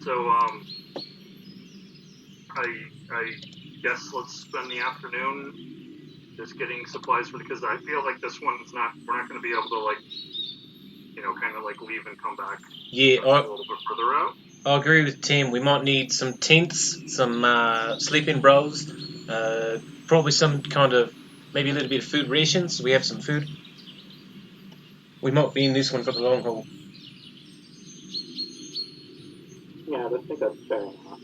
So, I guess let's spend the afternoon just getting supplies because I feel like this one's not. We're not going to be able to kind of leave and come back. Yeah, A little bit further out. I agree with Tim. We might need some tents, some sleeping bros, probably some kind of, maybe a little bit of food rations so we have some food. We might be in this one for the long haul. Yeah, I think that's fair enough.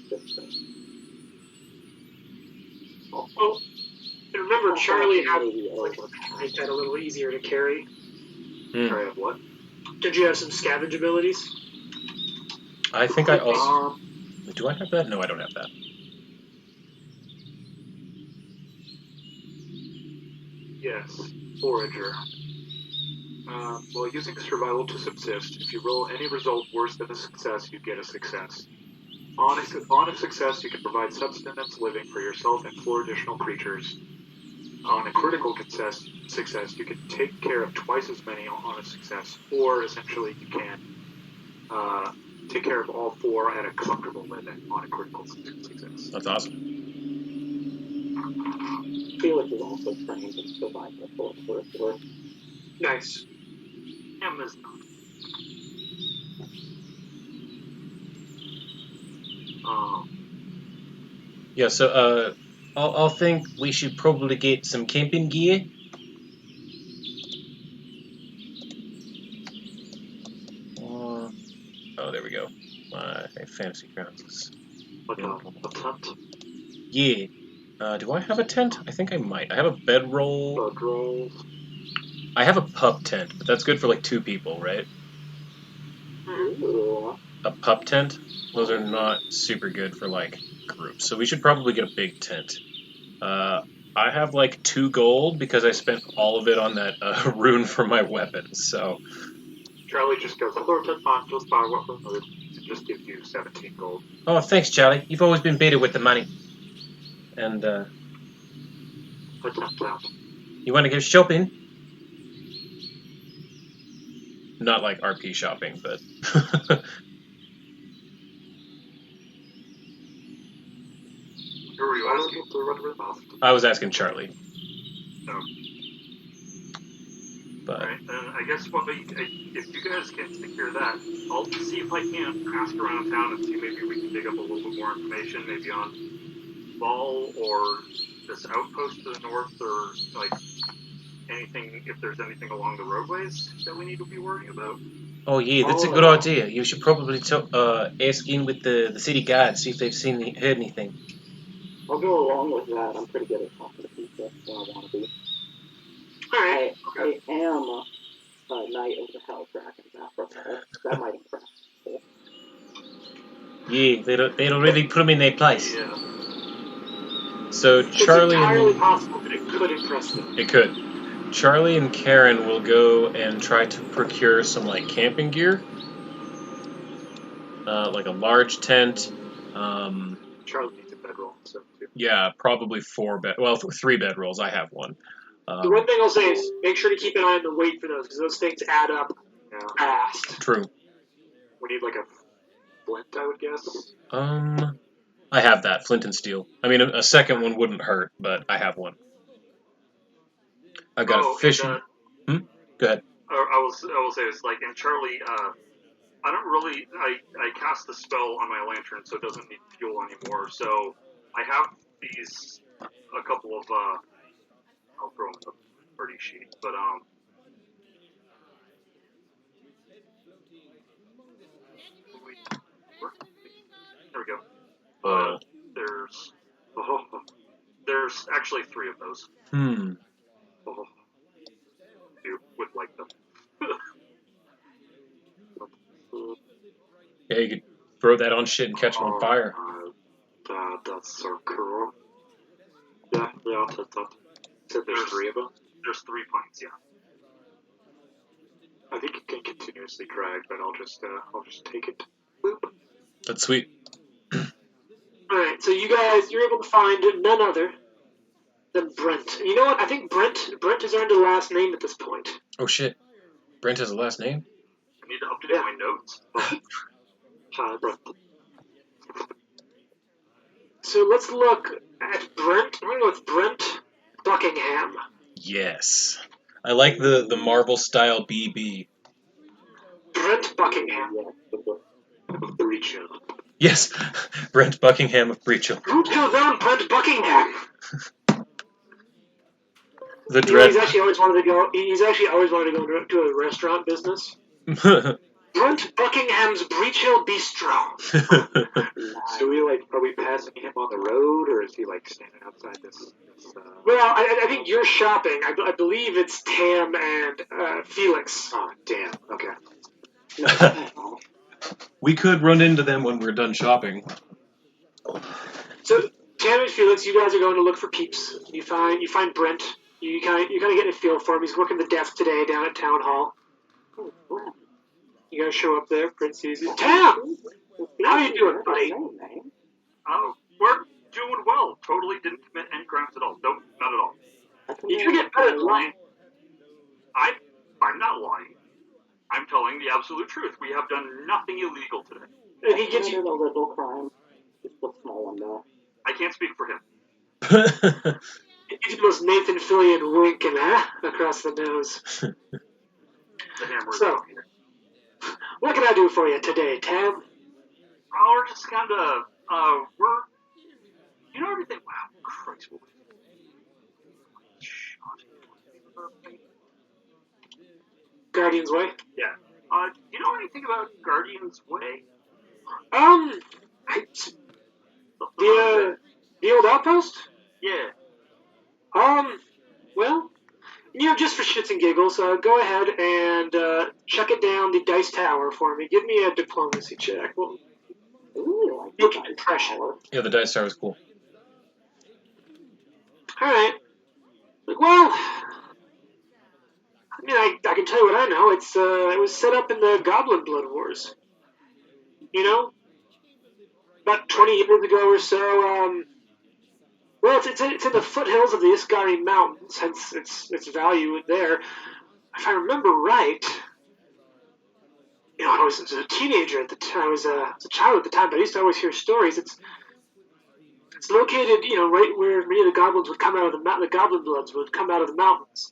Well, remember, Charlie had like make that a little easier to carry. Sorry, what? Did you have some scavenge abilities? I think I also... Do I have that? No, I don't have that. Yes, forager. While using survival to subsist, if you roll any result worse than a success, you get a success. On a success, you can provide subsistence living for yourself and 4 additional creatures. On a critical success, you can take care of twice as many on a success, or essentially you can take care of all 4 at a comfortable living on a critical success. That's awesome. Felix is also trained in survival for what it's worth. Nice. Amazon. Yeah, so I'll think we should probably get some camping gear. Oh, there we go. My fantasy grounds is... Like a tent? Yeah. Do I have a tent? I think I might. I have a bedroll. Bedrolls. I have a pup tent, but that's good for like 2 people, right? Ooh. A pup tent? Those are not super good for like groups, so we should probably get a big tent. I have like 2 gold because I spent all of it on that rune for my weapons, so... Charlie just goes, hello, tent man, just buy weapon food, and just gives you 17 gold. Oh, thanks, Charlie. You've always been better with the money. And, I tapped out. you want to go shopping? Not like RP shopping, but... Who are you asking? I was asking Charlie. No. But... Alright, I guess if you guys can take care of that, I'll see if I can ask around town and see maybe we can dig up a little bit more information, maybe on Ball or this outpost to the north, or anything, if there's anything along the roadways that we need to be worrying about. Oh yeah, that's a good idea. You should probably ask in with the city guard, see if they've heard anything. I'll go along with that. I'm pretty good at talking to people when I want to be. Alright. I am a Knight of the Hell Dragons after all. That might impress people. Yeah, they'll really put them in their place. Yeah. So Charlie... It's entirely possible that it could impress them. It could. Charlie and Karen will go and try to procure some like camping gear, like a large tent. Charlie needs a bedroll, so too. Yeah, probably 3 bedrolls. I have one. The one thing I'll say is make sure to keep an eye on the weight for those, because those things add up fast. True. We need like a flint, I would guess. I have that, flint and steel. I mean, a second one wouldn't hurt, but I have one. I've got a fishing... Go ahead. I will say this, like, in Charlie, I don't really, I cast the spell on my lantern, so it doesn't need fuel anymore, so I have a couple of, I'll throw them in the party sheet, but, there we go. There's actually 3 of those. With like them. Yeah, you could throw that on shit and catch them on fire. That's so cool. Yeah, I'll take that. So there's 3 of them? There's 3 pints, yeah. I think it can continuously drag, but I'll just take it. Boop. That's sweet. Alright, so you're able to find none other than Brent. You know what? I think Brent has earned a last name at this point. Oh shit. Brent has a last name? I need to update my notes. Hi, Brent. So let's look at Brent. I'm going to go with Brent Buckingham. Yes. I like the marble style BB. Brent Buckingham. Breach him. Yes, Brent Buckingham of Breachel. Who killed down Brent Buckingham? The You know, he's dread. actually always wanted to go. He's actually always wanted to go to a restaurant business. Brent Buckingham's Breach Hill Bistro. So are we passing him on the road, or is he like standing outside this Well, I think you're shopping. I believe it's Tam and Felix. Oh, damn. Okay. We could run into them when we're done shopping. So Tam and Felix, you guys are going to look for Peeps. You find Brent. You kind of get a feel for him. He's working the desk today down at Town Hall. You guys show up there. Brent sees you. Tam, how you doing, buddy? Oh, we're doing well. Totally didn't commit any crimes at all. Nope, not at all. You should get better at lying. I'm not lying. I'm telling the absolute truth. We have done nothing illegal today. And he gives you a little crime. Just a small one, though. I can't speak for him. the most Nathan Fillion wink and across the nose. The hammer is So- out here. What can I do for you today, Tam? Oh, we're just kind of, you know everything? Wow, Christ. Guardian's Way. Yeah. Do you know anything about Guardian's Way? The old outpost? Yeah. Well, just for shits and giggles, go ahead and check it down the dice tower for me. Give me a diplomacy check. Well, Ooh, impression. Yeah, the dice tower was cool. All right. Well, I mean, I can tell you what I know. It was set up in the Goblin Blood Wars. About 20 years ago or so. Well, it's in the foothills of the Isgari Mountains, hence its value there. If I remember right, I was a teenager at the time. I was a child at the time, but I used to always hear stories. It's located, right where many of the goblins would come out of the Goblin Bloods would come out of the mountains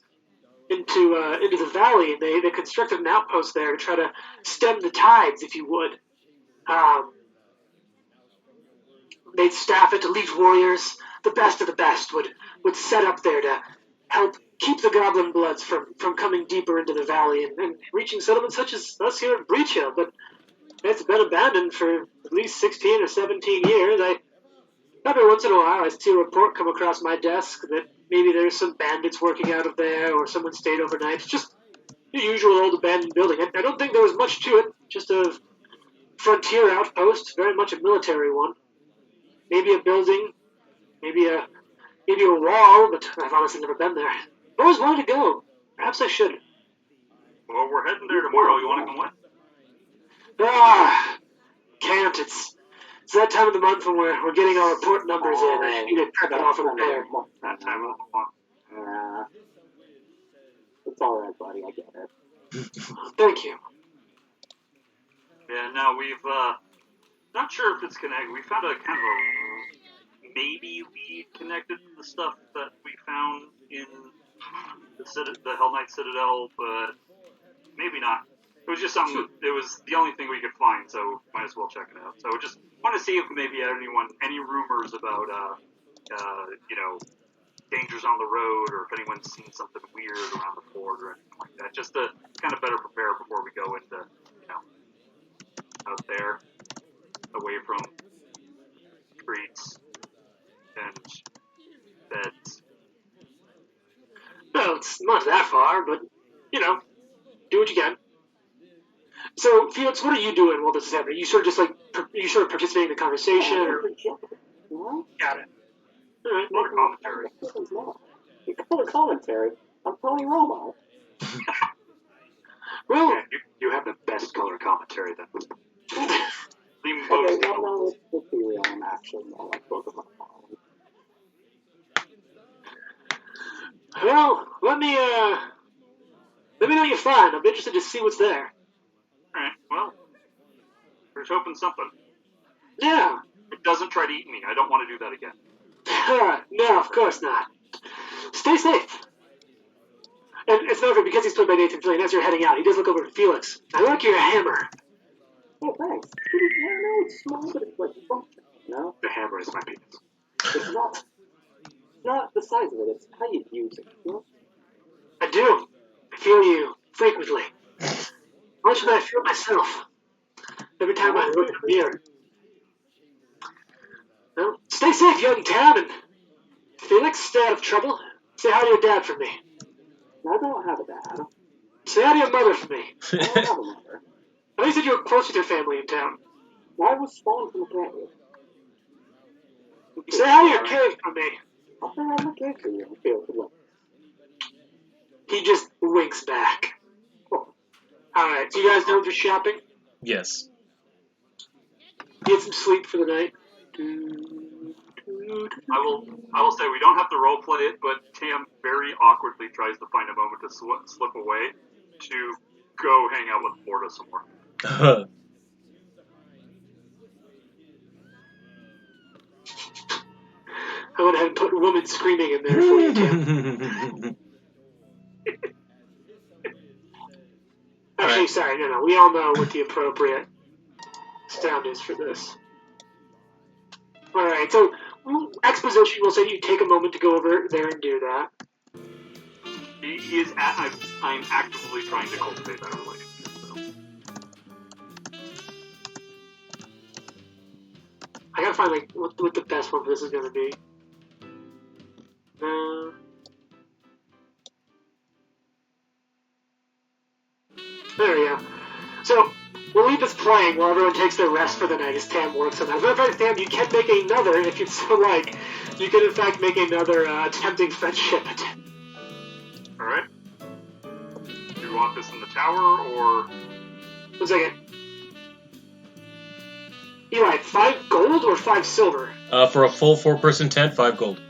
into the valley, and they constructed an outpost there to try to stem the tides, if you would. They'd staff it, elite warriors, the best of the best would set up there to help keep the Goblin Bloods from coming deeper into the valley and reaching settlements such as us here at Breach Hill. But it's been abandoned for at least 16 or 17 years. Every once in a while I see a report come across my desk that maybe there's some bandits working out of there or someone stayed overnight. It's just the usual old abandoned building. I don't think there was much to it, just a frontier outpost, very much a military one. Maybe a building, maybe a wall, but I've honestly never been there. I've always wanted to go. Perhaps I should. Well, we're heading there tomorrow. You want to come with? Can't. It's that time of the month when we're getting our report numbers in. I need to prep it off from there. That time of the month. It's alright, buddy. I get it. Thank you. Yeah, no, we've, not sure if it's connected. We found a kind of a maybe lead connected to the stuff that we found in the Hell Knight Citadel, but maybe not. It was just something, it was the only thing we could find, so might as well check it out. So just want to see if maybe any rumors about, dangers on the road, or if anyone's seen something weird around the fort or anything like that, just to kind of better prepare before we go into, out there, away from streets and beds. Well, it's not that far, but, do what you can. So, Felix, what are you doing while this is happening? You sort of participating in the conversation? Or... Got it. All right. More commentary. Color commentary. I'm Tony Romo. Well, Yeah, you have the best color commentary then. The Okay, most no, let's be real. I'm actually more like both of my followers. well, let me know what you find. I'm interested to see what's there. Alright, well, we're hoping something. Yeah. It doesn't try try to eat me. I don't want to do that again. No, of course not. Stay safe. And it's not even because he's played by Nathan Fillion. As you're heading out, he does look over at Felix. I like your hammer. Oh, thanks. Yeah, no, it's small, but it's like functional, you know? The hammer is my penis. It's not the size of it, it's how you use it, you know? I do. I feel you frequently. Much as I feel myself. Every time I look in the mirror. Well, stay safe, young Tam, and Felix, stay out of trouble. Say hi to your dad for me. I don't have a dad. Say hi to your mother for me. I don't have a mother. I know you said you were close with your family in town. I was spawned from a cave. Say hi to your cave for me. I'll say hi to my cave for you and feel good luck. He just winks back. Alright, so you guys done with your shopping? Yes. Get some sleep for the night. I will say we don't have to role play it, but Tam very awkwardly tries to find a moment to slip away to go hang out with Florida some more. I went ahead and put woman screaming in there for you, Tim. Actually, Alright. sorry, no. We all know what the appropriate sound is for this. Alright, so exposition will say you take a moment to go over there and do that. He is I'm actively trying to cultivate that relationship. So. I gotta find like what the best one for this is gonna be. There we go. So we'll leave this playing while everyone takes their rest for the night as Tam works on that. As a matter of fact, Tam, you can make another if you'd so like. You can in fact make another tempting friendship. Alright. Do you want this in the tower or 1 second. Eli, 5 gold or 5 silver? For a full 4-person tent, 5 gold.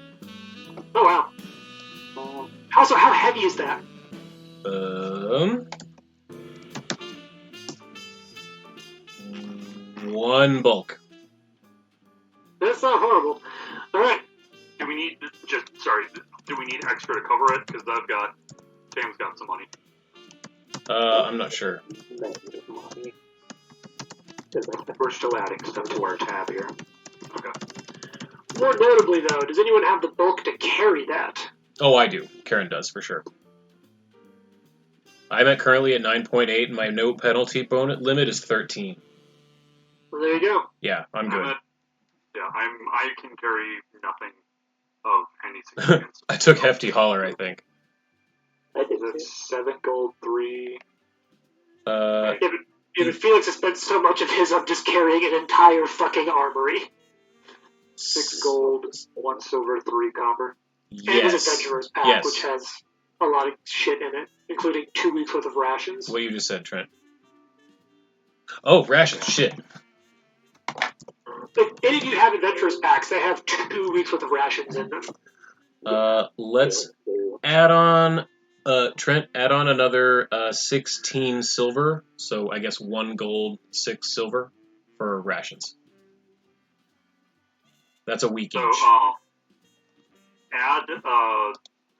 Oh wow. Also, how heavy is that? 1 bulk. That's not horrible. Alright. do we need do we need extra to cover it? Because Tam's got some money. I'm not sure. Money. We're still adding stuff to our tab here. Okay. More notably, though, does anyone have the bulk to carry that? Oh, I do. Karen does, for sure. I'm currently at 9.8, and my no penalty bonus limit is 13. Well, there you go. Yeah, I'm good. I can carry nothing of any significance. I took Hefty Holler, I think. I did too. That's 7 gold, 3. Uh, Yeah, but Felix has spent so much of his on just carrying an entire fucking armory. 6 gold, 1 silver, 3 copper. And his yes. Adventurer's Pack, Yes. which has a lot of shit in it, including 2 weeks worth of rations. What you just said, Trent. Oh, rations. Shit. If any of you have Adventurer's Packs, they have 2 weeks worth of rations in them. Let's add on, Trent, add on another 16 silver. So I guess 1 gold, 6 silver for rations. That's a week So, each. add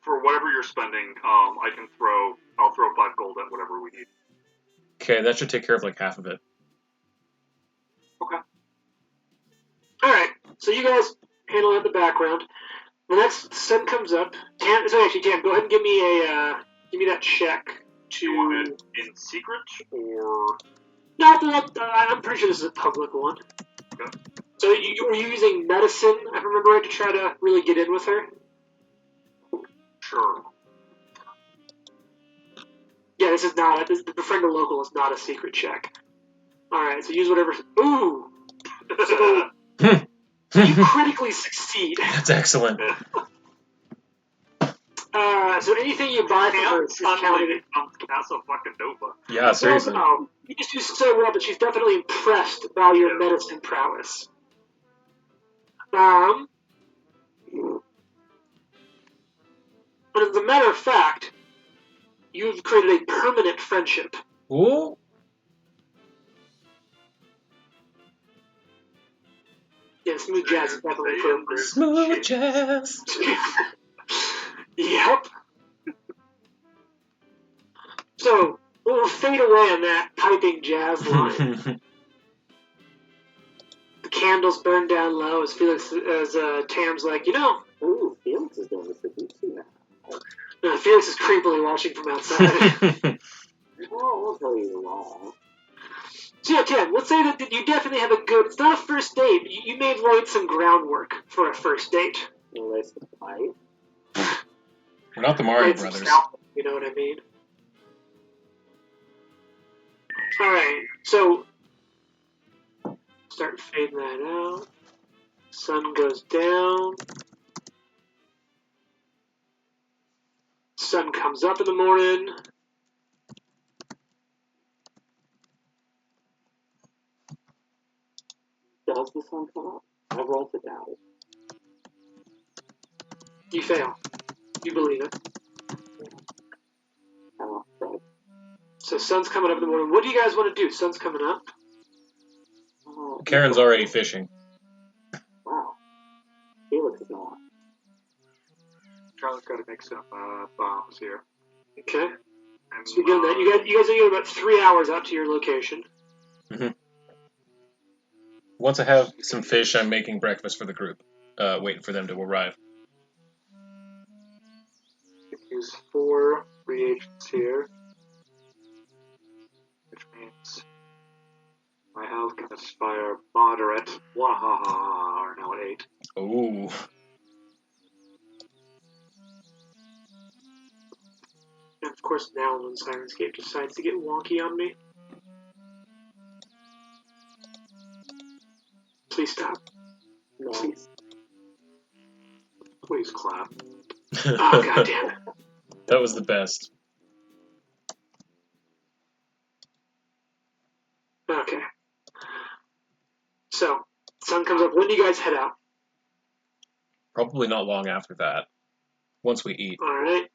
for whatever you're spending. I'll throw 5 gold at whatever we need. Okay, that should take care of like half of it. Okay. Alright, so you guys handle it in the background. The next sun comes up. Tam, go ahead and give me that check to... Do you want it in secret or? No, I'm pretty sure this is a public one. Okay. So were you using medicine, if I remember right, to try to really get in with her? Sure. Yeah, this is not. The befriend a local is not a secret check. Alright, so use whatever... Ooh! So you critically succeed. That's excellent. So anything you buy from her is counted. Suddenly becomes Casa fucking Nova. Yeah, seriously. No, you just do so well that she's definitely impressed by your medicine prowess. But as a matter of fact, you've created a permanent friendship. Ooh. Yeah, smooth jazz is definitely appropriate. Smooth jazz. Yep. So we'll fade away on that piping jazz line. The candles burn down low as Tam's like, Ooh, Felix is doing the seducing now. no, Felix is creepily watching from outside. Oh, I'll tell you wrong. So yeah, Tam, let's say that you definitely have a good. It's not a first date. You may have laid some groundwork for a first date. You lace the pipe. We're not the Mario Laid some Brothers. groundwork, you know what I mean? All right, so start fading that out. Sun goes down. Sun comes up in the morning. Does the sun come up? I roll to doubt it. You fail. You believe it. I'm afraid. So sun's coming up in the morning. What do you guys want to do? Sun's coming up. Oh, Karen's already fishing. Wow. Felix is not. Charlie's got to make some bombs here. Okay. And, So you're doing that. You guys are getting about 3 hours out to your location. Once I have some fish, I'm making breakfast for the group, waiting for them to arrive. use 4 reagents here, which means my health can aspire moderate. Wahaha, are now at 8. Ooh. And of course, now when Sirenscape decides to get wonky on me. Please stop. No. Please. Please clap. Oh, god damn it. That was the best. Okay. So, sun comes up. When do you guys head out? Probably not long after that. Once we eat. Alright.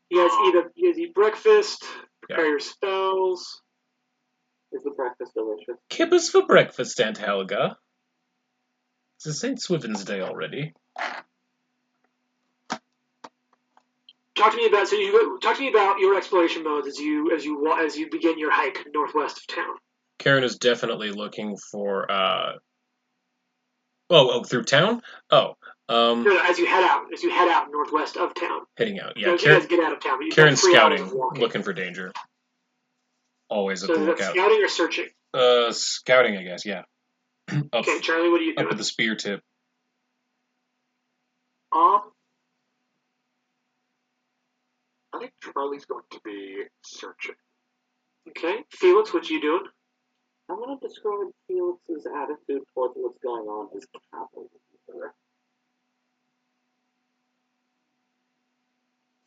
You guys eat breakfast, prepare your spells. Is the breakfast delicious? Kibbers for breakfast, Aunt Helga. It's St. Swithin's Day already. Talk to me about your exploration modes as you begin your hike northwest of town. Karen is definitely looking for through town? No, as you head out northwest of town. Heading out. Yeah, You guys get out of town, but you've Karen's got 3 hours scouting, of walking. looking for danger. Always at So the is that lookout. scouting or searching? Scouting, I guess, yeah. Okay, Charlie, what are you Up at doing? the spear tip. I think Charlie's going to be searching. Okay, Felix, what you doing? I'm going to describe Felix's attitude towards what's going on as cavalier.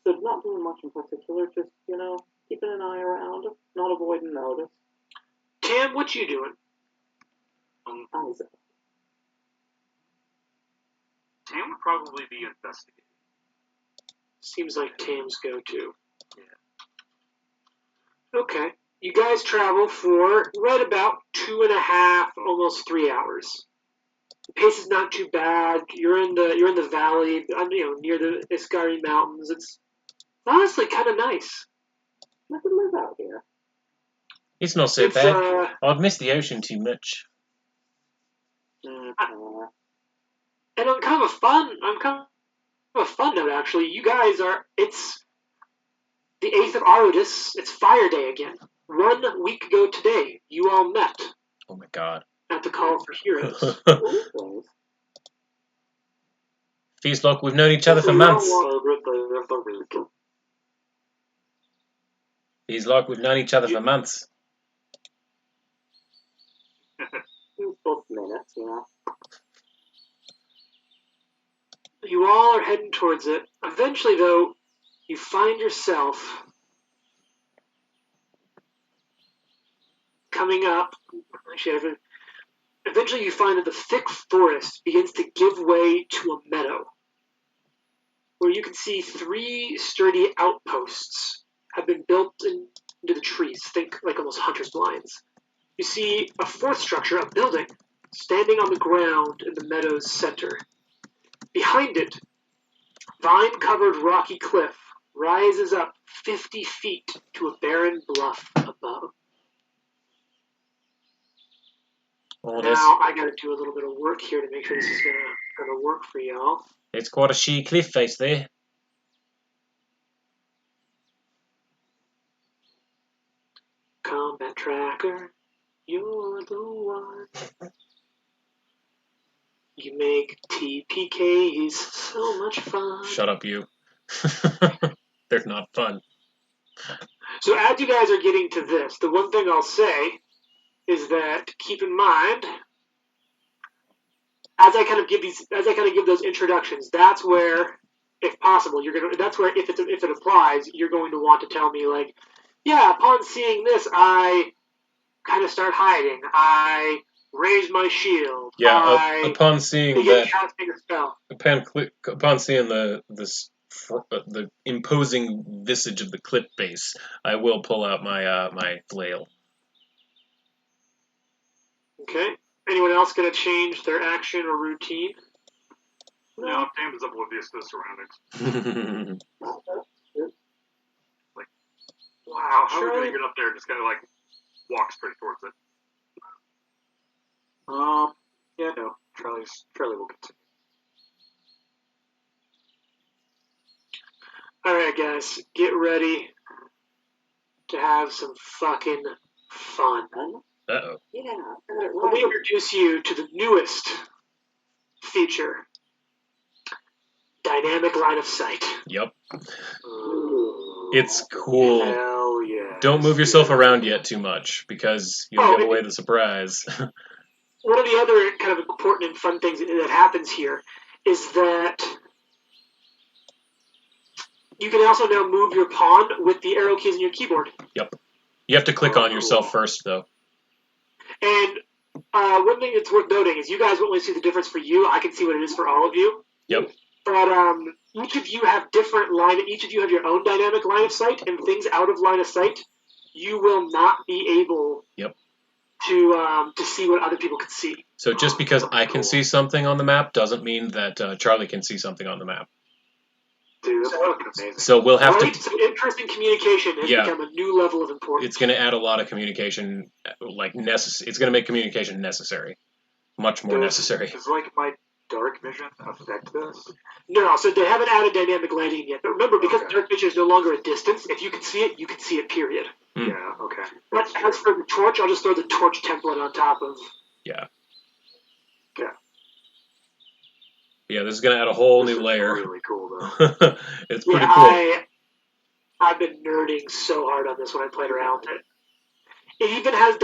So not doing much in particular, just, keeping an eye around, not avoiding notice. Tam, what you doing? Isaac. Tam would probably be investigating. Seems like Tam's go-to. Yeah. Okay. You guys travel for right about 2.5, almost 3 hours. The pace is not too bad. You're in the valley, near the Iscari Mountains. It's honestly kind of nice. I could live out here. It's not so bad. I've missed the ocean too much. And on kind of a fun note, actually, you guys it's the 8th of Arudis. It's Fire Day again. 1 week ago today, you all met Oh my god. at the Call for Heroes. Feels like we've known each other for months. Feels like we've known each other for months. Both minutes, You all are heading towards it. Eventually, though, you find yourself coming up. Actually, eventually you find that the thick forest begins to give way to a meadow, where you can see 3 sturdy outposts have been built into the trees. Think like almost hunter's blinds. You see a 4th structure, a building, standing on the ground in the meadow's center. Behind it, vine-covered rocky cliff rises up 50 feet to a barren bluff above. Oh, Now I gotta do a little bit of work here to make sure this is gonna work for y'all. it's quite a sheer cliff face there. Combat tracker, you're the one. You make TPKs so much fun. Shut up, you. They're not fun. So as you guys are getting to this, the one thing I'll say is that keep in mind, as I kind of give those introductions, that's where, if possible, that's where if it applies, you're going to want to tell me like, yeah, upon seeing this, I kind of start hiding. I raise my shield. Yeah, upon seeing begin that, casting a spell. upon seeing the imposing visage of the cliff base, I will pull out my my flail. Okay. Anyone else going to change their action or routine? No, Tam is oblivious to the surroundings. Wow, how are we gonna get up there? Just kind of like walk straight towards it. Yeah, no. Charlie will continue. Alright, guys. Get ready to have some fucking fun. Uh-oh. Yeah. Let me introduce you to the newest feature. Dynamic line of sight. Yep. It's cool. Hell yeah. Don't move yourself around yet too much, because you'll give away the surprise. One of the other kind of important and fun things that happens here is that you can also now move your pawn with the arrow keys in your keyboard. Yep. You have to click on yourself first, though. And one thing that's worth noting is you guys won't only see the difference for you. I can see what it is for all of you. Yep. But each of you have each of you have your own dynamic line of sight, and things out of line of sight, you will not be able to see what other people can see. So just because I can see something on the map doesn't mean that Charlie can see something on the map. Dude, that's fucking amazing. So we'll have Right? to. So in-person communication has become a new level of importance. It's going to add a lot of communication, It's going to make communication necessary, much more necessary. Does like my dark vision affect this? No, so they haven't added dynamic lighting yet. But remember, because dark vision is no longer a distance, if you can see it, you can see it, period. Yeah, okay. But as for the torch, I'll just throw the torch template on top of... Yeah. Yeah. Yeah, this is going to add a whole new layer. Really cool, though. It's pretty cool. I've been nerding so hard on this when I played around with it. It even has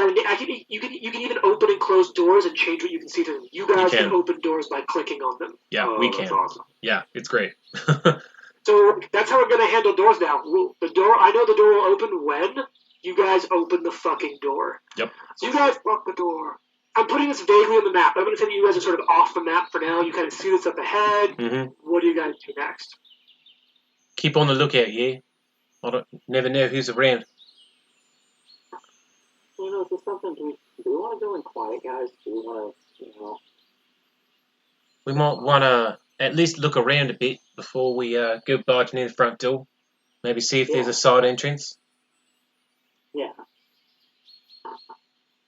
you can even open and close doors and change what you can see through them. You guys can open doors by clicking on them. Yeah, we can. That's awesome. Yeah, it's great. So that's how we're going to handle doors now. I know the door will open when you guys open the fucking door. Yep. So you guys lock the door. I'm putting this vaguely on the map. I'm going to say that you guys are sort of off the map for now. You kind of see this up ahead. Mm-hmm. What do you guys do next? Keep on the lookout, yeah? I never know who's around. Is this something, do we want to go in quiet, guys? Do we want to, We might want to at least look around a bit before we go barging in the front door. Maybe see if there's a side entrance. Yeah.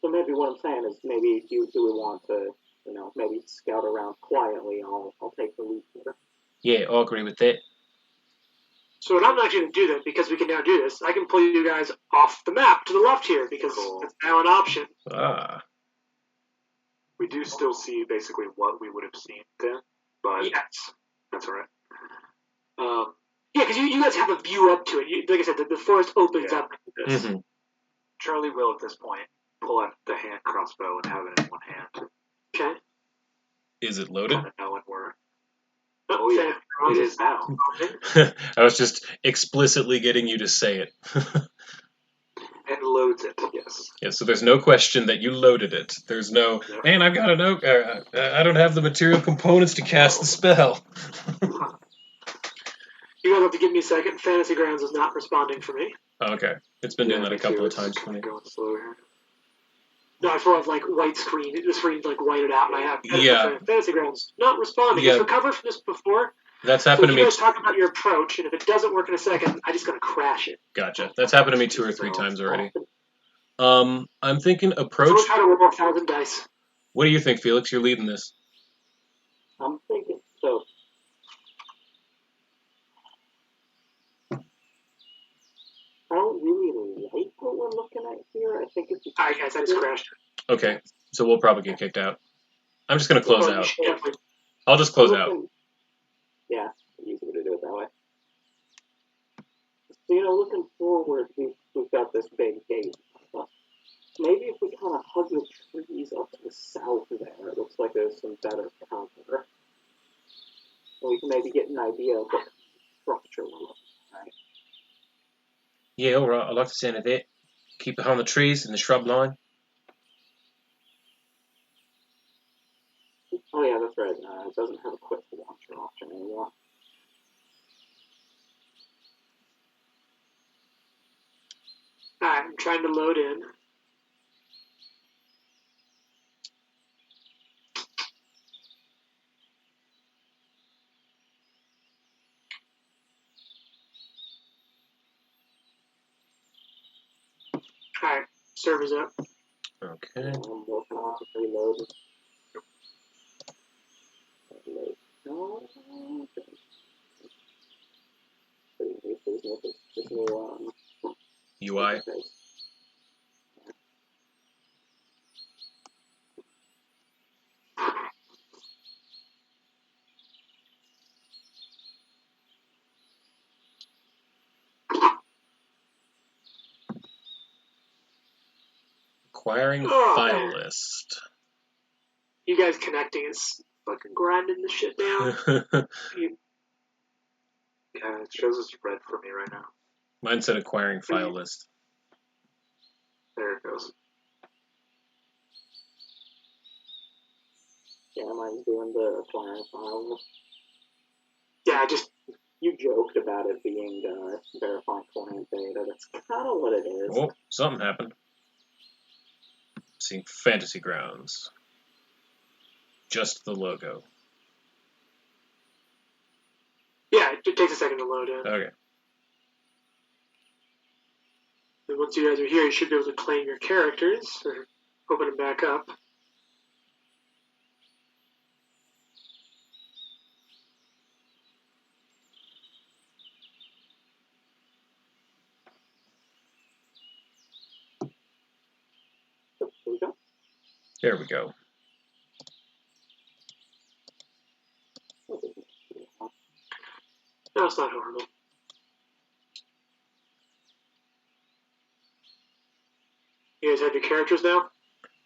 So maybe what I'm saying is maybe do we want to, maybe scout around quietly. I'll take the lead here. Yeah, I agree with that. So what I'm actually going to do then, because we can now do this, I can pull you guys off the map to the left here, because it's now an option. Ah. We do still see basically what we would have seen then, but yes, that's all right. Yeah, because you guys have a view up to it. Like I said, the forest opens up. Mm-hmm. Charlie will, at this point, pull out the hand crossbow and have it in one hand. Okay. Is it loaded? Kind of knowing where... Oh, yeah. It is now. I was just explicitly getting you to say it. And loads it, yes. Yeah, so there's no question that you loaded it. There's no, man, I've got I don't have the material components to cast the spell. You guys have to give me a second. Fantasy Grounds is not responding for me. Okay. It's been doing that a couple of times for me. Going slow here. No, I still have like white screen. The screen's like whited out, and I have Yeah. Fantasy Grounds not responding. Yeah. It's recovered from this before. That's So happened to you me. guys talk about your approach, and if it doesn't work in a second, I'm just gonna crash it. Gotcha. That's happened to me 2 or 3 times already. I'm thinking So approach. we'll try to roll 1,000 dice. What do you think, Felix? You're leading this. I'm thinking, so I don't really like what we're looking at here. I think it's Alright, guys, I just crashed it. Okay, so we'll probably get kicked out. I'm just gonna close Well, you out. should definitely. I'll just close out. Yeah, easier to do it that way. So, looking forward, we've got this big gate. Maybe if we kind of hug the trees up to the south there, it looks like there's some better cover. And we can maybe get an idea of what structure we're looking at, right? Yeah, all right. I like the sound of that. Keep behind the trees and the shrub line. Oh yeah, that's right. It doesn't have a quick launcher option anymore. Alright, I'm trying to load in. Alright, server's up. Okay. I'm working on reload. No, there's no UI. interface. Acquiring Oh, file man. list. You guys connecting is fucking grinding the shit down. Yeah, it shows it's red for me right now. Mine said acquiring file list. There it goes. Yeah, mine's doing the acquiring file. Yeah, You joked about it being verifying client data. That's kind of what it is. Oh, something happened. See, Fantasy Grounds. Just the logo. yeah, it takes a second to load in. Okay. And once you guys are here, you should be able to claim your characters or open them back up. So, here we go. There we go. No, it's not horrible. You guys have your characters now?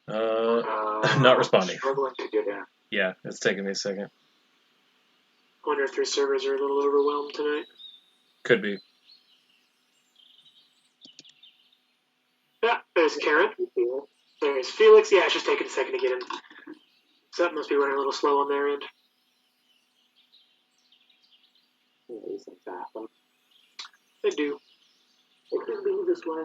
Not responding. Struggling to get in. Yeah, it's taking me a second. I wonder if their servers are a little overwhelmed tonight. Could be. Yeah, there's Karen. There's Felix. Yeah, it's just taking a second to get in. So that must be running a little slow on their end. These things happen. They do. It could be this way.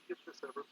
Get this over.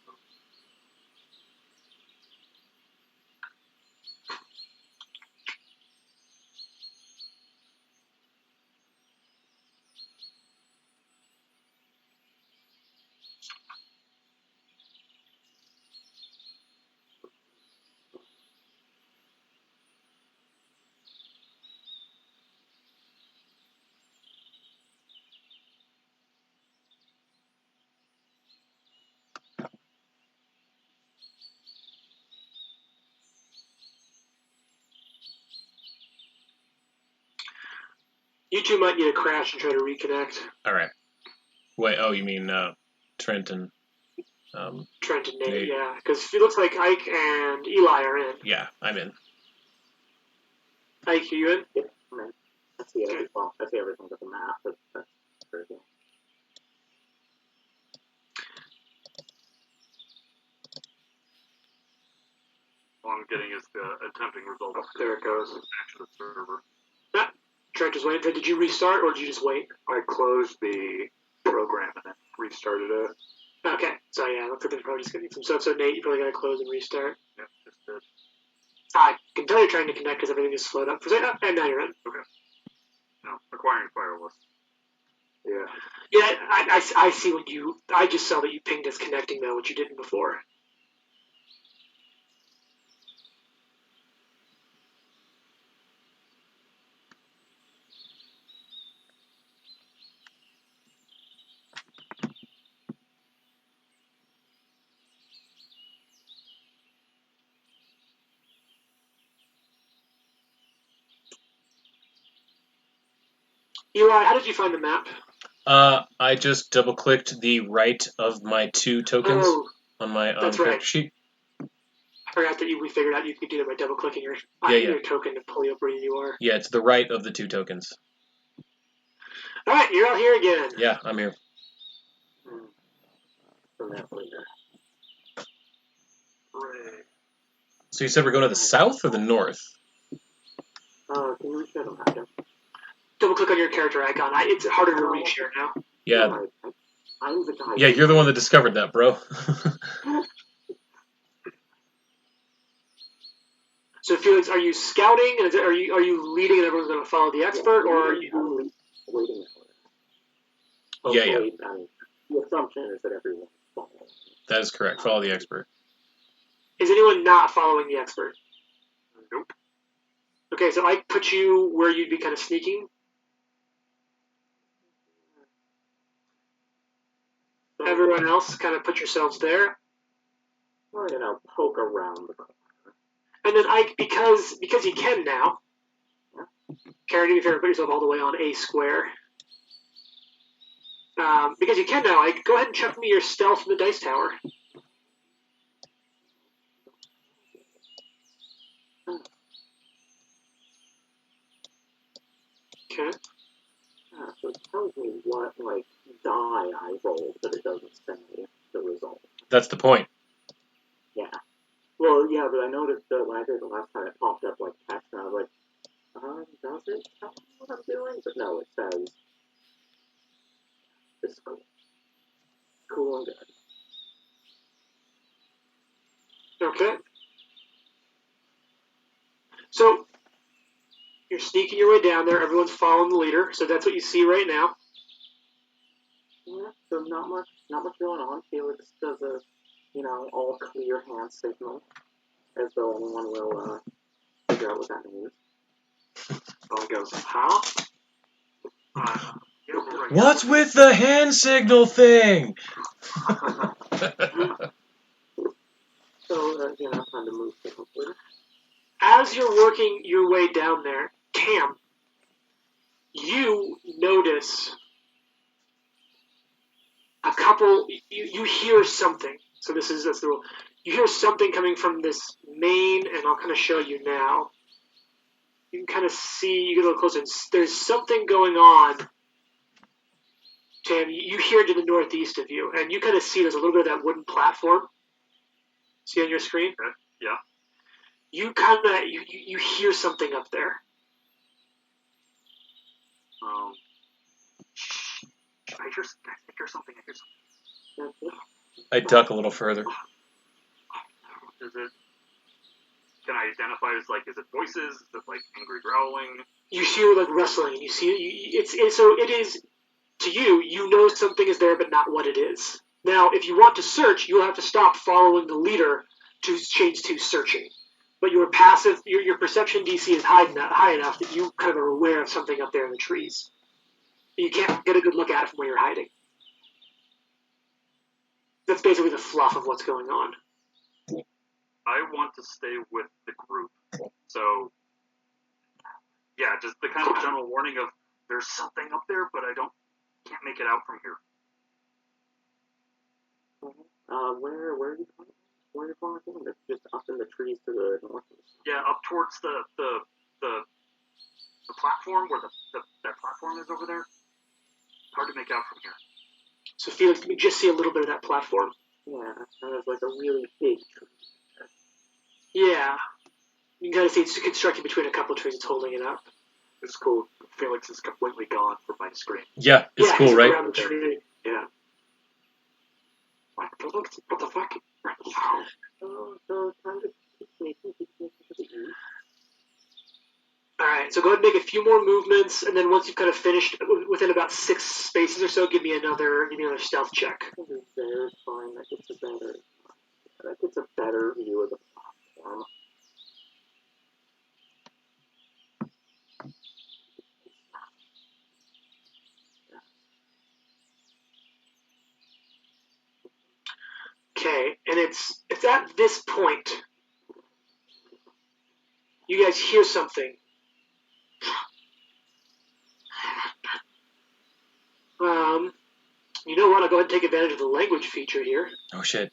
You two might need to crash and try to reconnect. All right. Wait. Oh, you mean Trent and Trent and Nate, Nate. yeah. Because it looks like Ike and Eli are in. Yeah, I'm in. Ike, are you in? Yep, man. I see everything. Well, I see everything with the map, but that's very cool. All I'm getting is the attempting result. Oh, there it goes. Action of the server. Trent just waiting. Did you restart or did you just wait? I closed the program and then restarted it. Okay, so yeah, looks like there's probably just getting some stuff. So Nate, you probably gotta close and restart. Yep, just did. I can tell you're trying to connect because everything is slowed up. And now you're in. No, acquiring fireless. Yeah. Yeah, I see what you. I just saw that you pinged as connecting though, which you didn't before. Eli, how did you find the map? I just double clicked the right of my 2 tokens Oh, on my that's character right. sheet. I forgot that we figured out you could do that by double clicking your Yeah. token to pull you up where you are. Yeah, it's the right of the 2 tokens. All right, you're out here again. Yeah, I'm here. From that later. Hooray. So you said we're going to the south or the north? Can you reshare the map? Double click on your character icon. It's harder to reach here now. Yeah. I'm the guy. Yeah, you're the one that discovered that, bro. So Felix, are you scouting and are you leading and everyone's going to follow the expert, or are you? Waiting. Yeah. I mean, the assumption is that everyone's following. That is correct. Follow the expert. Is anyone not following the expert? Nope. Okay, so I put you where you'd be kind of sneaking. Everyone else, kind of put yourselves there. Well, poke around the corner. And then because you can now, Karen, do me a favor, put yourself all the way on a square. Because you can now, go ahead and chuck me your stealth from the dice tower. Okay. So it tells me what, die I rolled, but it doesn't say the result. That's the point. Yeah. Well, yeah, but I noticed that when I did it the last time, it popped up like text, and I was like, does it tell me what I'm doing? But no, it says, it's cool. Cool and good. Okay. So you're sneaking your way down there. Everyone's following the leader, so that's what you see right now. Yeah, so not much going on. Felix does a, all clear hand signal, as though anyone will figure out what that means. Oh, he goes, huh? Yeah, we're right. What's with the hand signal thing? So, time to move quickly. As you're working your way down there, Cam, you notice a couple. You hear something. So that's the rule. You hear something coming from this main, and I'll kind of show you now. You can kind of see. You get a little closer. There's something going on. Tam, you hear it to the northeast of you, and you kind of see there's a little bit of that wooden platform. See on your screen? Okay. Yeah. You kind of you hear something up there. I hear something. I duck a little further. Is it? Can I identify as is it voices? Is it angry growling? You hear rustling, and you see so it is to you. You know something is there, but not what it is. Now, if you want to search, you'll have to stop following the leader to change to searching. But your passive, your perception DC is high enough that you kind of are aware of something up there in the trees. You can't get a good look at it from where you're hiding. That's basically the fluff of what's going on. I want to stay with the group. So, yeah, just the kind of general warning of there's something up there, but I can't make it out from here. Where are you going? Where are you going? It's just up in the trees to the north. Yeah, up towards the the platform where that platform is over there. Hard to make out from here. So Felix, you just see a little bit of that platform. Yeah, and there's like a really big tree. Yeah. You can kind of see it's constructed between a couple of trees. It's holding it up. It's cool. Felix is completely gone from my screen. Yeah, it's yeah, cool, he's right? around the tree. Yeah. What the fuck? So time to keep sneaking to the east. All right, so go ahead and make a few more movements, and then once you've kind of finished within about 6 spaces or so, give me another stealth check. There's fine. That gets a better view of the platform. Okay, and it's at this point you guys hear something. You know what? I'll go ahead and take advantage of the language feature here. Oh shit.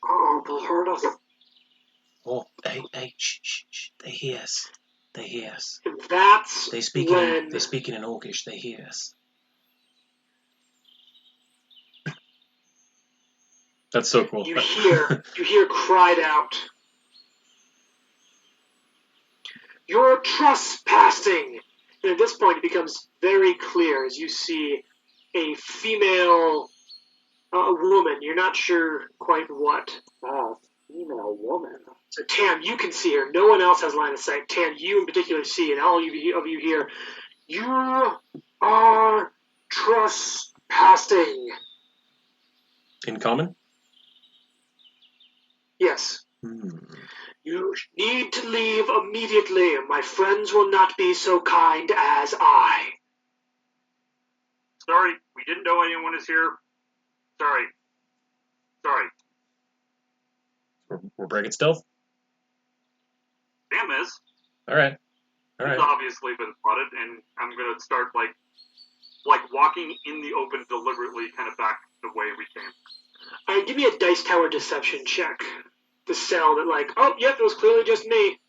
Oh, they heard us. Oh, hey, shh. They hear us. They hear us. That's They speak when in Orcish. They hear us. That's so cool. you hear cried out. You're trespassing! And at this point, it becomes very clear as you see a female, a woman. You're not sure quite what. Female woman. So Tam, you can see her. No one else has line of sight. Tam, you in particular see, and all of you hear, you are trespassing. In common? Yes. You need to leave immediately. My friends will not be so kind as I. Sorry, we didn't know anyone is here. Sorry. We're breaking stealth? Sam is. Alright. He's obviously been spotted, and I'm gonna start like walking in the open deliberately, kind of back the way we came. All right, give me a dice tower deception check to sell that. Like, oh, yep, it was clearly just me.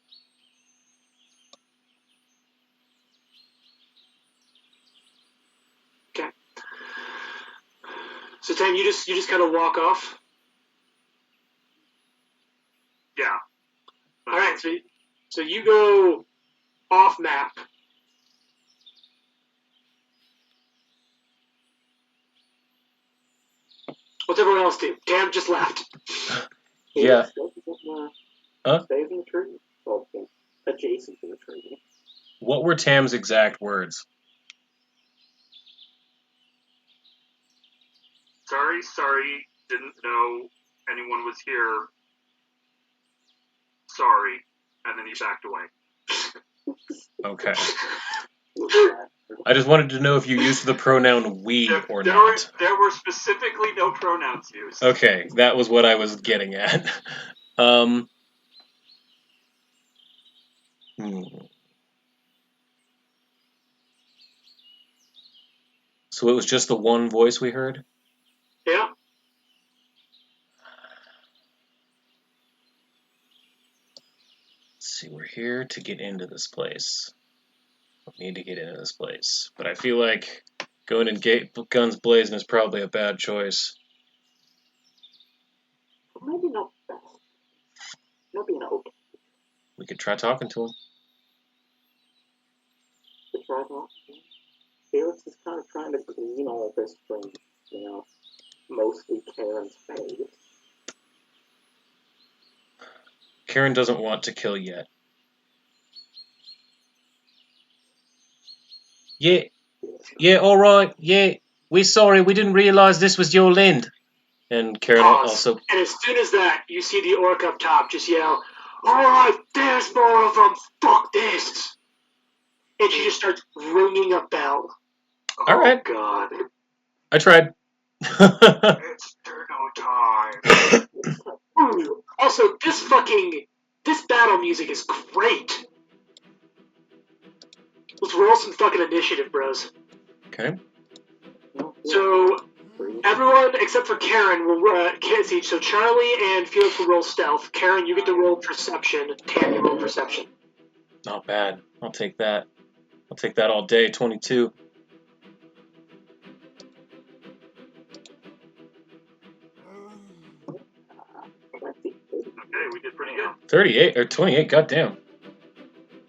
Okay. So Tam, you just kind of walk off. Yeah. All right, so you go off map. What's everyone else do? Tam just left. Yeah. Huh? Stays in the tree. Well, adjacent to the tree. What were Tam's exact words? Sorry, didn't know anyone was here. Sorry. And then he backed away. Okay. I just wanted to know if you used the pronoun we or not. There were specifically no pronouns used. Okay, that was what I was getting at. So it was just the one voice we heard? Yeah. Let's see, we're here to get into this place. We need to get into this place. But I feel like going in guns blazing is probably a bad choice. Maybe not best. Maybe an okay. We could try talking to him. Try talking. Felix is kind of trying to glean all this from, mostly Karen's face. Karen doesn't want to kill yet. Yeah, alright, yeah. We're sorry, we didn't realise this was your land. And Karen also... And as soon as that, you see the orc up top just yell, alright, there's more of them, fuck this! And she just starts ringing a bell. Alright. Oh, God. I tried. It's turn on time. Ooh, also, this battle music is great. Let's roll some fucking initiative, bros. Okay. So, everyone except for Karen will see. So Charlie and Felix will roll stealth. Karen, you get to roll perception. Tam, you roll perception. Not bad. I'll take that. I'll take that all day. 22. Okay, we did pretty good. 38 or 28. Goddamn.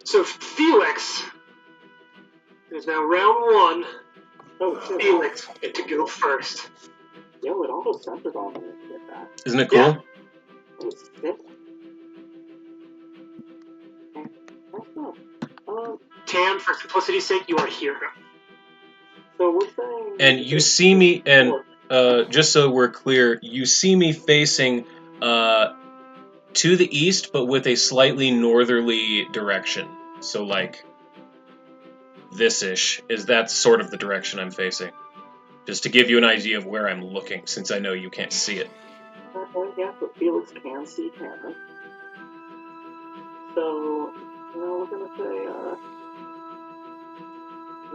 So Felix, it is now round one. Oh shit. Felix get to go first. Yo, it auto centered on me. Get that. Isn't it cool? Yeah. That was sick. And that's not. Tam, for simplicity's sake, you are here. So we're saying. And you see me, and just so we're clear, you see me facing to the east, but with a slightly northerly direction. So like this-ish, that's sort of the direction I'm facing. Just to give you an idea of where I'm looking, since I know you can't see it. Yeah, but Felix can see Karen. So, we're gonna say,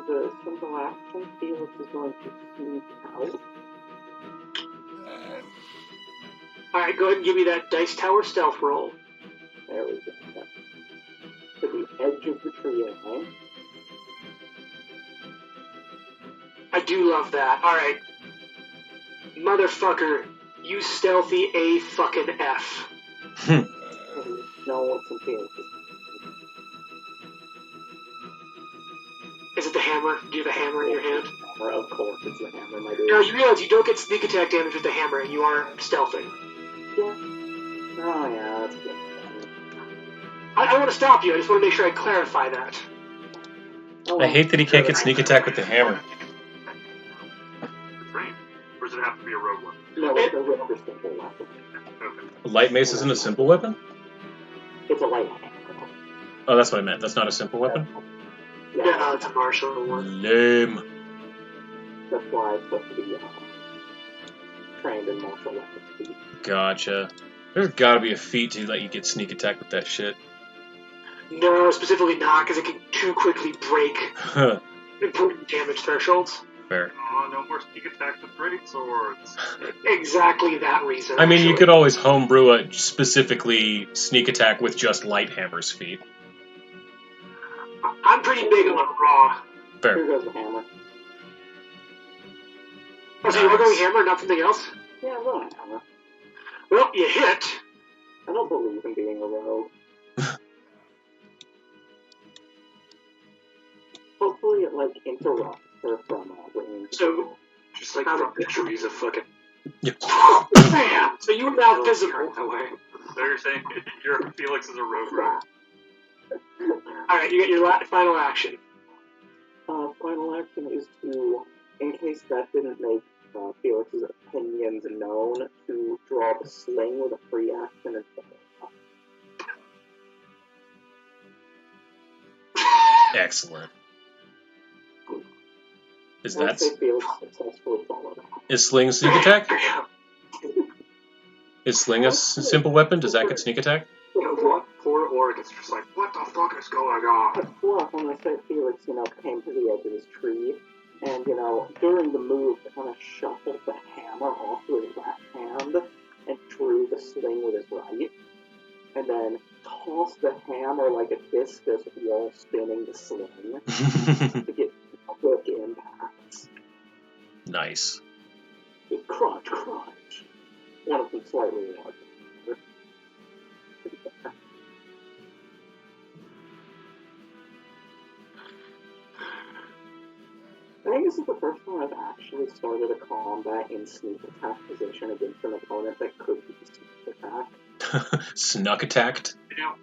the simple action, Felix is going to sneak out. Alright, go ahead and give me that dice tower stealth roll. There we go. To the edge of the tree, okay? I do love that. Alright. Motherfucker, you stealthy A fucking F. No, what's in Felix? Is it the hammer? Do you have a hammer in your hand? Hammer, of course, it's the hammer, my dude. No, you realize you don't get sneak attack damage with the hammer, and you are stealthing. Yeah. Oh, yeah, that's good. I want to stop you, I just want to make sure I clarify that. Oh, I hate that he can't get sneak attack with the hammer. It's range. Or does it have to be a rogue one? No, it's a real simple weapon. Okay. A light mace isn't a simple weapon? It's a light hammer. Oh, that's what I meant. That's not a simple weapon? Yeah, it's a martial one. Lame. That's why it's supposed to be trained in martial weapons. Gotcha. There's gotta be a feat to let you get sneak attack with that shit. No, specifically not, because it can too quickly break important damage thresholds. Fair. Oh, no more sneak attacks with great swords. Exactly that reason. I mean, you actually. could always homebrew a specifically sneak attack with just light hammer's feat. I'm pretty big on raw. Fair. Here goes the hammer. Oh, so you are going Nice. hammer, nothing else? Yeah, I'm going hammer. Well, you hit. I don't believe in being a rogue. Hopefully it, interrupts her from range. So, Just like from the trees of fucking. Yeah. bam! So you are now visible. That way. So you're saying your Felix is a rogue rogue? Alright, you get your final action. Final action is to, in case that didn't make Felix's opinions known, to draw the sling with a free action and Excellent. Is I would that say Felix successfully followed that. is sling sneak attack? Bam! Is sling a simple weapon? Does that get sneak attack? You know what? Poor Orc is just like, what the fuck is going on? But bluff, when I say Felix, came to the edge of his tree, and, during the move, kind of shuffled the hammer off with his left hand and drew the sling with his right, and then tossed the hammer like a discus while spinning the sling to get quick impacts. Nice. With crunch, crunch. One of them slightly larger. I think this is the first time I've actually started a combat in sneak attack position against an opponent that could be sneak attack. Snuck attacked? You know,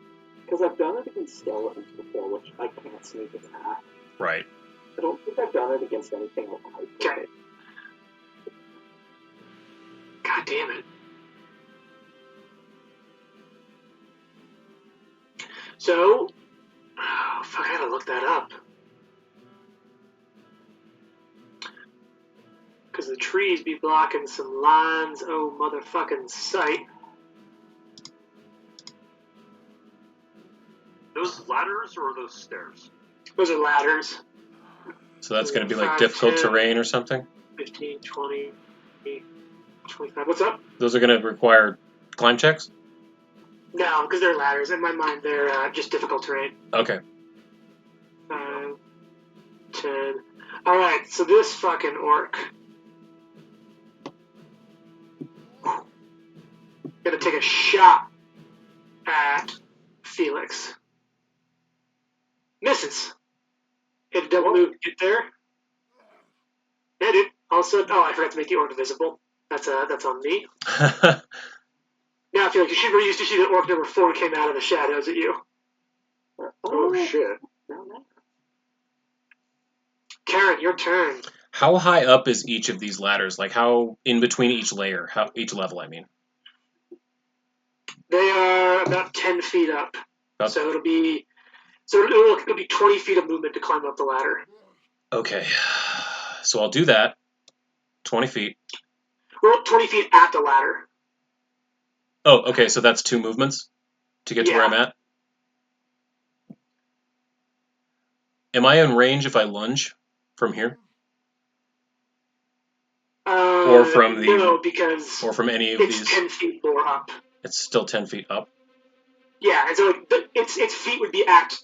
Because I've done it against skeletons before, which I can't sneak attack. Right. I don't think I've done it against anything alive. Okay. God damn it. So, oh, fuck, I gotta look that up. Because because the trees be blocking some lines. Oh, motherfucking sight. Those ladders or those stairs? Those are ladders. So that's going to be like 5, difficult 10, terrain or something? 15, 20, 25. What's up? Those are going to require climb checks? No, because they're ladders. In my mind, they're just difficult terrain. Okay. 5, 10. Alright, so this fucking orc. Gonna take a shot at Felix. Misses. Hit a double move to get there. Yeah, dude. Also, oh, I forgot to make the orc visible. That's on me. Now, Felix, you should be used to see that orc number 4 came out of the shadows at you. Oh shit. No, no. Karen, your turn. How high up is each of these ladders? Like how in between each layer? How each level, I mean. They are about 10 feet up. About- So it'll be 20 feet of movement to climb up the ladder. Okay. So I'll do that. 20 feet. Well, 20 feet at the ladder. Oh, okay, so that's 2 movements to get to where Yeah. I'm at? Am I in range if I lunge from here? Or from the- No, because Or from any of it's these? 10 feet more up. It's still 10 feet up? Yeah, and so its feet would be at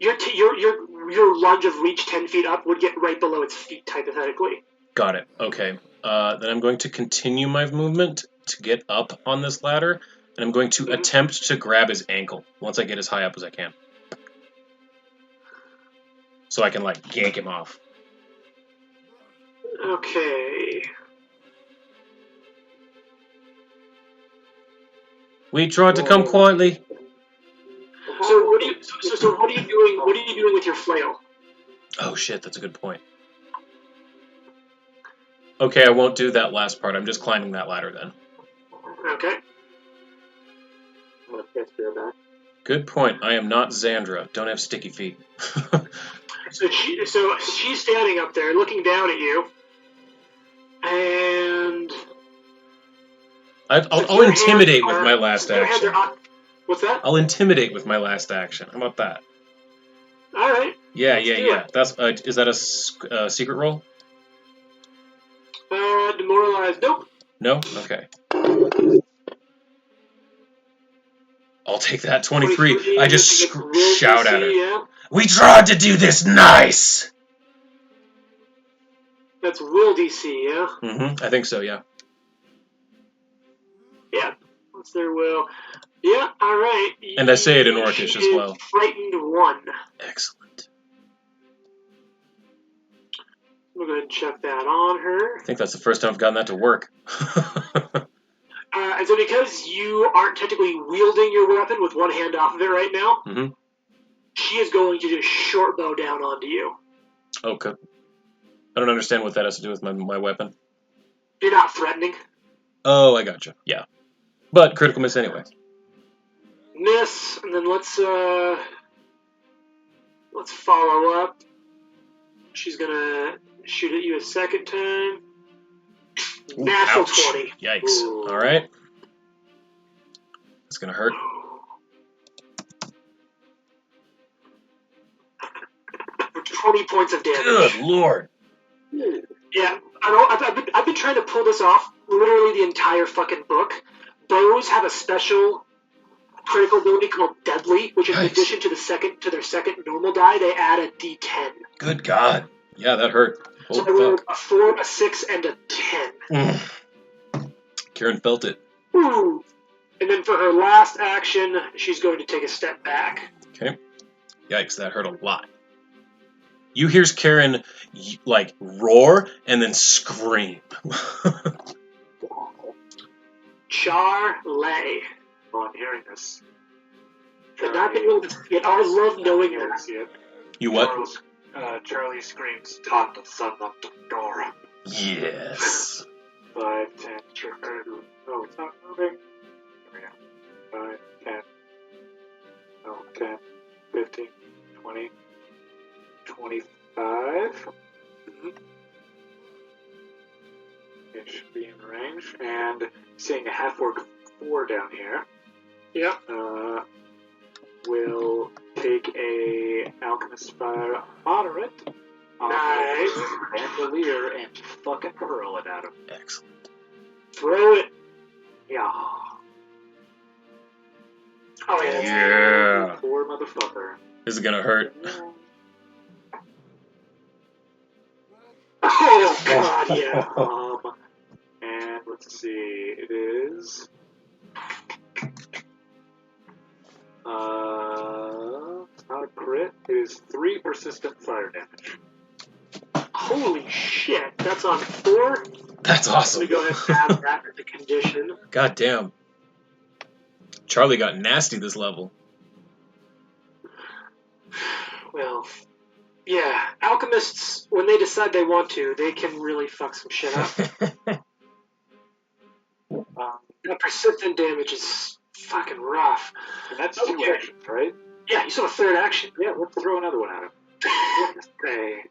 your lunge of reach 10 feet up would get right below its feet hypothetically. Got it. Okay. Then I'm going to continue my movement to get up on this ladder, and I'm going to attempt to grab his ankle once I get as high up as I can. So I can, like, yank him off. Okay. We tried to come quietly. So what are you? So what are you doing? What are you doing with your flail? Oh shit, that's a good point. Okay, I won't do that last part. I'm just climbing that ladder then. Okay. I'm gonna piss your back. Good point. I am not Xandra. Don't have sticky feet. So she's standing up there, looking down at you, and I'll intimidate with my last your hands action. are up. What's that? I'll intimidate with my last action. How about that? All right. Yeah. do it. That's is that a secret roll? Demoralized. Nope. No. Okay. I'll take that. 23. I just shout at her. Yeah. We tried to do this nice. That's will DC. Yeah. Mm-hmm. I think so. Yeah. Yeah. What's their will? Yeah. All right. And I say it in Orcish She as is well. Frightened 1. Excellent. We'll go ahead and check that on her. I think that's the first time I've gotten that to work. And so because you aren't technically wielding your weapon with one hand off of it right now, Mhm. she is going to just short bow down onto you. Okay. I don't understand what that has to do with my weapon. You're not threatening. Oh, I gotcha. Yeah. But critical miss anyway. Miss, and then let's follow up. She's gonna shoot at you a second time. Ooh, Natural ouch. 20. Yikes. Ooh. All right. It's going to hurt. For 20 points of damage. Good lord. Yeah, I've been trying to pull this off literally the entire fucking book. Bows have a special critical ability called Deadly, which in Nice. addition to their second normal die, they add a D10. Good God. Yeah, that hurt. So I Holy rolled fuck. a 4, a 6, and a 10. Karen felt it. Ooh. And then for her last action, she's going to take a step back. Okay. Yikes, that hurt a lot. You hear Karen, like, roar and then scream. Charley. Well, I'm hearing this. I've not been able to see it. I love knowing Yeah, I that. see it. You what? Charlie screams, "Talk to son of the door." Yes. 5, 10, oh, it's not moving. Here we go. 5, 10, 10, 15, 20, 25. It should be in range. And seeing a half-orc 4 down here, Yep. will take a Alchemist Fire Moderate on Nice. the Bandolier and fucking hurl it at him. Excellent. Throw it. Yeah. Oh yeah. Yeah. Poor motherfucker. This is gonna hurt. Oh god, yeah. And let's see, it is not a crit. It is 3 persistent fire damage. Holy shit. That's on 4. That's Let me awesome. go ahead and add that to the condition. God damn. Charlie got nasty this level. Well, yeah. Alchemists, when they decide they want to, they can really fuck some shit up. That persistent damage is fucking rough. And that's 2 Okay. actions, right? Yeah, you saw a third action. Yeah, let's throw another one at him. Okay.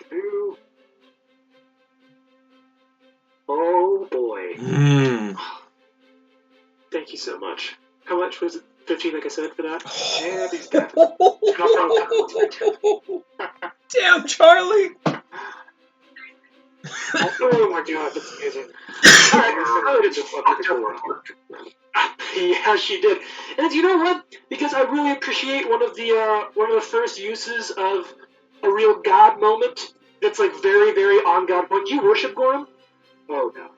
2. Oh boy. Mm. Thank you so much. How much was it? 15, like I said, for that? And he's dead. Damn, Charlie! Oh my god, that's amazing. Yeah, she did. And you know what? Because I really appreciate one of the first uses of a real god moment. That's like very, very on god point. Do you worship Gorham? Oh no.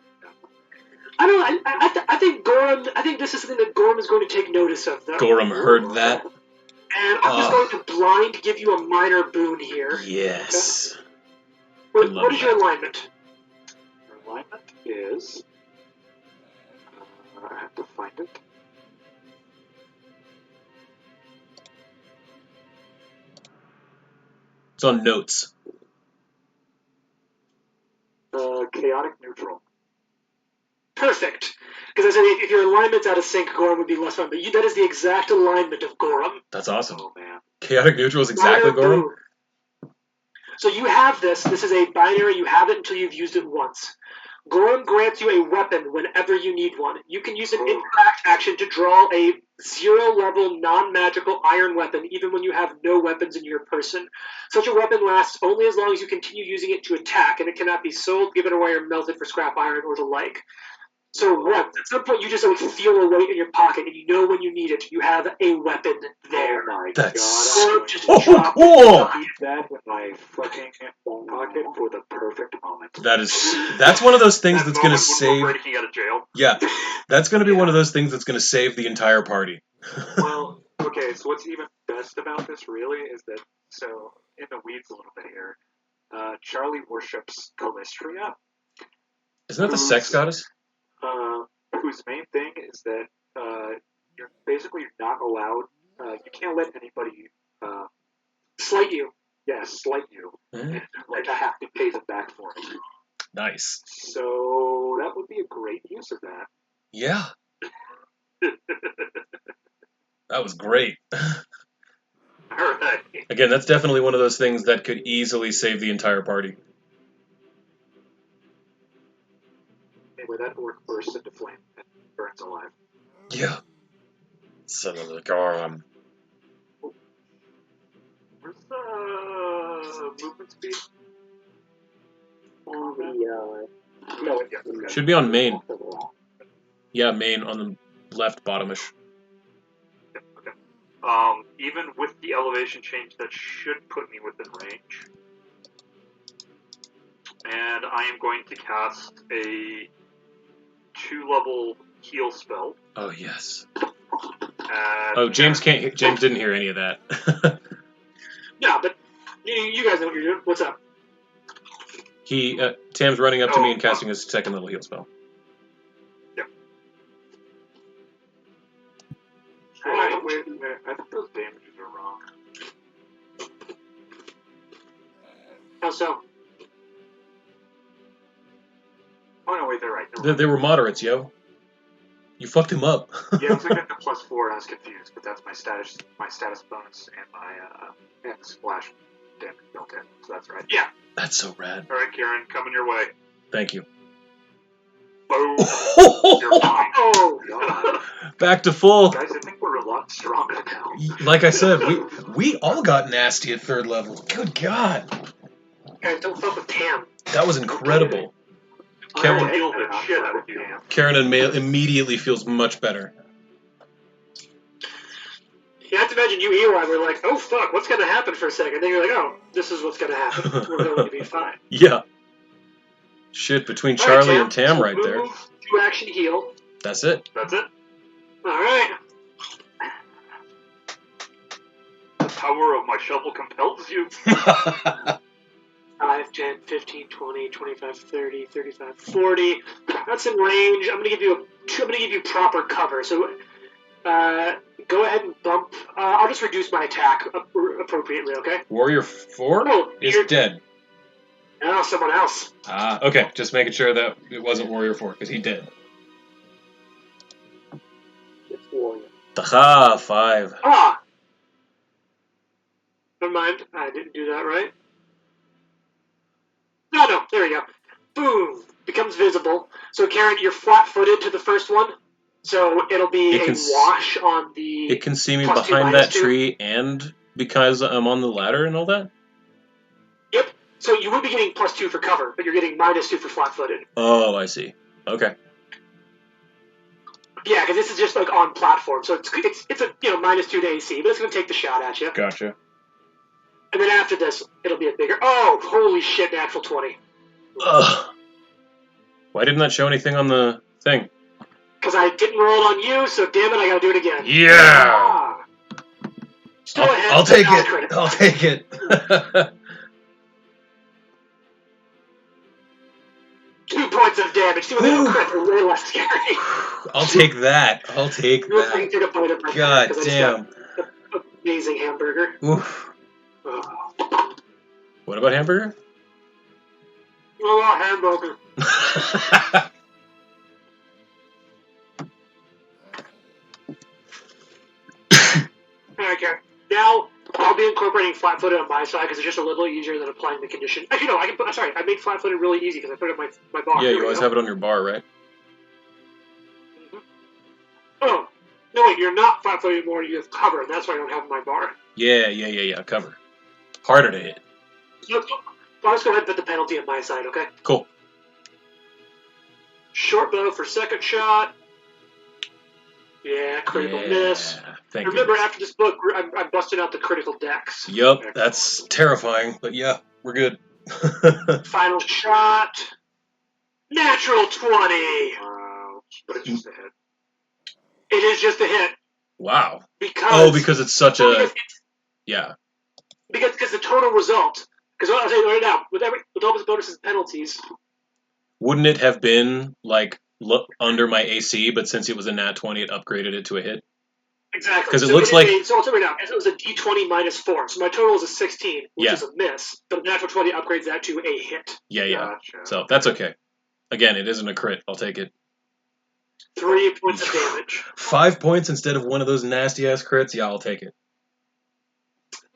I don't. I think Gorham. I think this is something that Gorham is going to take notice of, though. Gorham heard that. And I'm just going to blind give you a minor boon here. Yes. What is your alignment? Your alignment is. I have to find it. It's on notes. Chaotic neutral. Perfect. Because I said if your alignment's out of sync, Gorham would be less fun. But that is the exact alignment of Gorham. That's awesome. Oh man. Chaotic neutral is exactly Minor Gorham. boon. So you have this. This is a binary. You have it until you've used it once. Gorham grants you a weapon whenever you need one. You can use an impact action to draw a 0-level non-magical iron weapon even when you have no weapons in your person. Such a weapon lasts only as long as you continue using it to attack, and it cannot be sold, given away, or melted for scrap iron or the like. So what? At some point you just like feel a weight in your pocket and you know when you need it. You have a weapon there. Oh my That's god. Gorham just so dropped cool. it. Keep that in my fucking pocket for the perfect moment. That's one of those things That that's gonna moment when we're save. breaking out of jail. Yeah, that's gonna be one of those things that's gonna save the entire party. Well, okay, so what's even best about this really is that, so in the weeds a little bit here, Charlie worships Calistria, Isn't that the sex goddess? whose main thing is that you're basically not allowed, you can't let anybody, Slight you. slight you, Mm, like I have to pay them back for it. nice. So that would be a great use of that. Yeah. That was great. Alright. Again, that's definitely one of those things that could easily save the entire party. Anyway, that orc bursts into flame and burns alive. Yeah. Son of a Gorham. Where's the movement speed? On the, no, it's Should be on main. Yeah, main on the left bottomish. Okay. Even with the elevation change, that should put me within range. And I am going to cast a 2-level heal spell. Oh yes. Oh, James can't. James didn't hear any of that. Yeah, but you guys know what you're doing. What's up? Tam's running up to me and casting his second level heal spell. Wait, I think those damages are wrong. How so? Oh no, wait, they're right. They were moderates, yo. You fucked him up. Yeah, I was looking at the +4 and I was confused, but that's my status bonus and my and splash. damage built in, so that's right. Yeah. That's so rad. All right, Kieran, coming your way. Thank you. Boom. You're fine. Oh, God. Back to full. Guys, I think we're a lot stronger now. Like I said, we all got nasty at 3rd level. Good God. Guys, don't fuck with Tam. That was incredible. Karen, Heal the shit out of you. Karen immediately feels much better. You have to imagine you, Eli, were like, oh, fuck, what's going to happen for a second? Then you're like, oh, this is what's going to happen. We're going to be fine. Yeah. Shit, between All right, Charlie and Tam so right there. move, 2-action heal. That's it. That's it. All right. The power of my shovel compels you. 5, 10, 15, 20, 25, 30, 35, 40. That's in range. I'm gonna give you proper cover. So go ahead and bump. I'll just reduce my attack appropriately, okay? Warrior 4 Oh, is you're- dead. No, someone else. Ah, okay. Just making sure that it wasn't Warrior 4, because he did. It's Warrior. Taha, 5. Ah! Never mind. I didn't do that right. No, there we go. Boom! Becomes visible. So, Karen, you're flat-footed to the first one. So it'll be It can a wash on the... It can see me +2, behind that -2. tree and because I'm on the ladder and all that? Yep. So you would be getting +2 for cover, but you're getting -2 for flat-footed. Oh, I see. Okay. Yeah, because this is just like on platform, so it's a -2 to AC, but it's gonna take the shot at you. Gotcha. And then after this, it'll be a bigger. Oh, holy shit! Natural 20. Ugh. Why didn't that show anything on the thing? Because I didn't roll it on you, so damn it, I gotta do it again. Yeah! Ah. Still ahead. I'll take not it. critical. I'll take it. 2 points of damage. See, when they don't crit, they're way less scary. I'll take that. I'll take You'll take that. a bite of my God because I just damn. got an amazing hamburger. Oof. Oh. What about hamburger? Oh, hamburger. Okay. Now I'll be incorporating flat-footed on my side because it's just a little easier than applying the condition. Actually, no. I made flat-footed really easy because I put it on my bar. Yeah, Here you we always go. have it on your bar, right? Oh, no, wait. You're not flat-footed anymore. You have cover, and that's why I don't have my bar. Yeah. Cover. Harder to hit. So I'll just go ahead and put the penalty on my side. Okay. Cool. Short bow for second shot. Yeah, critical miss. Thank Remember, you. after this book, I'm busting out the critical decks. Yup, that's terrifying, but yeah, we're good. Final shot. Natural 20. Wow. But it's just a hit. It is just a hit. Wow. Because it's such well, a... because Yeah. because the total result. Because I'll tell you right now, with all those bonuses and penalties, Wouldn't it have been, like, under my AC, but since it was a nat 20, it upgraded it to a hit? exactly. 'Cause it so looks is like- so I'll tell you right now, it was a D20 -4, so my total is a 16, which Yeah. is a miss. But a natural 20 upgrades that to a hit. Yeah. Gotcha. So, that's okay. Again, it isn't a crit. I'll take it. 3 points of damage. 5 points instead of one of those nasty-ass crits? Yeah, I'll take it.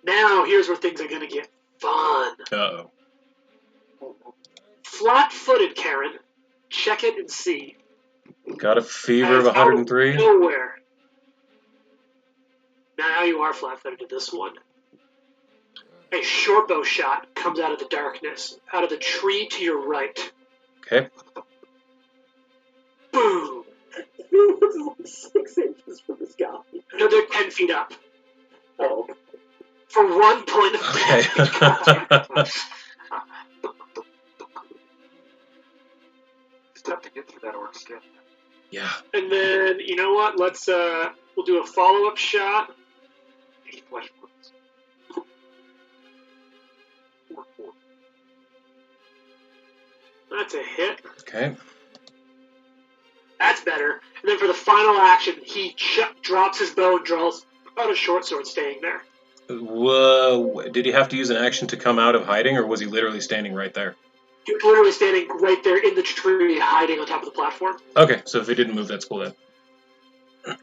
Now here's where things are gonna get fun. Uh-oh. Flat-footed, Karen. Check it and see. Got a fever of As out 103? Nowhere. Now you are flat-footed to this one. A short bow shot comes out of the darkness, out of the tree to your right. Okay. Boom! It's only 6 inches from this guy. No, they're 10 feet up. Oh, For 1 point of Okay. damage. It's tough to get through that orc skin. Yeah. And then, you know what? We'll do a follow-up shot. 8 flesh wounds. 4. That's a hit. Okay. That's better. And then for the final action, he drops his bow and draws out a short sword, staying there. Whoa. Did he have to use an action to come out of hiding, or was he literally standing right there? He was literally standing right there in the tree, hiding on top of the platform. Okay, so if he didn't move, that's cool then.